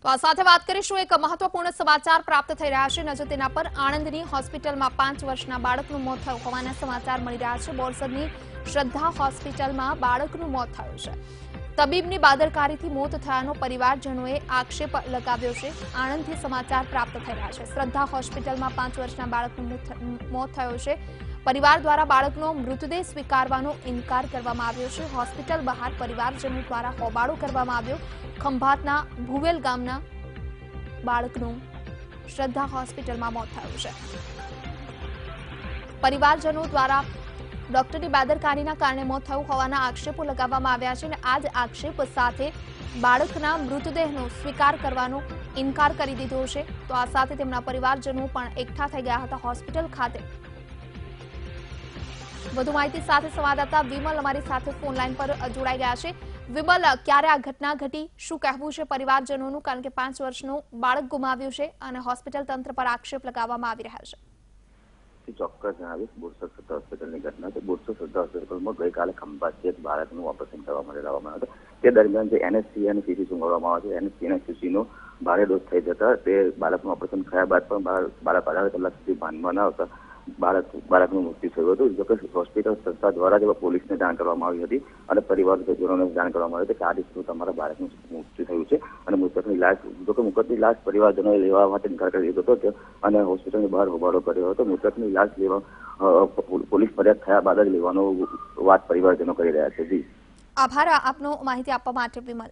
તો આ સાથે વાત કરીશું એક મહત્વપૂર્ણ સમાચાર પ્રાપ્ત થઈ રહ્યા છે નજર તેના પર આણંદની હોસ્પિટલમાં 5 વર્ષના બાળકનું મોત થયું હોવાના સમાચાર મળી રહ્યા છે બોરસદની શ્રદ્ધા હોસ્પિટલમાં બાળકનું મોત થયું છે તબીબની બાદરકારીથી મોત થયાનો પરિવારજનોએ આક્ષેપ લગાવ્યો છે આણંદથી સમાચાર પ્રાપ્ત થઈ રહ્યા છે શ્રદ્ધા હોસ્પિટલમાં 5 વર્ષના બાળકનું મોત થયું છે પરિવાર દ્વારા બાળકનો મૃતદેહ સ્વીકારવાનો ઇનકાર કરવામાં આવ્યો છે હોસ્પિટલ બહાર પરિવારજનો દ્વારા હોબાળો કરવામાં આવ્યો ખંભાતના ભુવેલ ગામના બાળકનું શ્રદ્ધા હોસ્પિટલમાં મોત થયું છે પરિવારજનો દ્વારા ડોક્ટરની બેદરકારીના કારણે મોત થયું હોવાના આક્ષેપો લગાવવામાં આવ્યા છે અને આ જ આક્ષેપ સાથે બાળકના મૃતદેહનો સ્વીકાર કરવાનો ઇનકાર કરી દીધો છે તો આ સાથે તેમના પરિવારજનો પણ એકઠા થઈ ગયા હતા હોસ્પિટલ ખાતે વધુ માહિતી સાથે સંવાદદાતા વિમલ અમારી સાથે ફોન લાઈન પર જોડાઈ ગયા છે વિમલ, ક્યારે આ ઘટના ઘટી, શું કહેવું છે પરિવારજનોનું, કારણ કે 5 વર્ષનું બાળક ગુમાવ્યું છે અને હોસ્પિટલ તંત્ર પર આક્ષેપ લગાવવામાં આવી રહ્યા છે? ચોક્કસ જણાવીશ બોરસદ શ્રદ્ધા હોસ્પિટલની ઘટના છે બોરસદ શ્રદ્ધા હોસ્પિટલમાં ગઈકાલે ખંભાતથી એક બાળકનું ઓપરેશન કરવા માટે લાવવામાં આવ્યું હતું તે દરમિયાન જે એનએસસી અને સીસી સૂંઘવામાં આવે છે એનએસસી અને સીસીનો ભારે ડોઝ થઈ જતા તે બાળકનું ઓપરેશન થયા બાદ પણ બાળક 18 કલાક સુધી ભાનમાં ન આવતા બાળકનું મૃત્યુ થયું હતું જોકે હોસ્પિટલ સંસ્થા દ્વારા જ પોલીસને જાણ કરવામાં આવી હતી અને પરિવારજનોને જાણ કરવામાં આવી હતી કે આ રીતનું તમારા બાળકનું મૃત્યુ થયું છે અને મૃતકની લાશ જોકે મૃતકની લાશ પરિવારજનોએ લેવા માટે ઇનકાર કરી દીધો હતો અને હોસ્પિટલની બહાર હોબાળો કર્યો હતો મૃતકની લાશ લેવા પોલીસ ફરિયાદ થયા બાદ જ લેવાનો વાત પરિવારજનો કરી રહ્યા છે. જી આભાર આપનો માહિતી આપવા માટે વિમલ.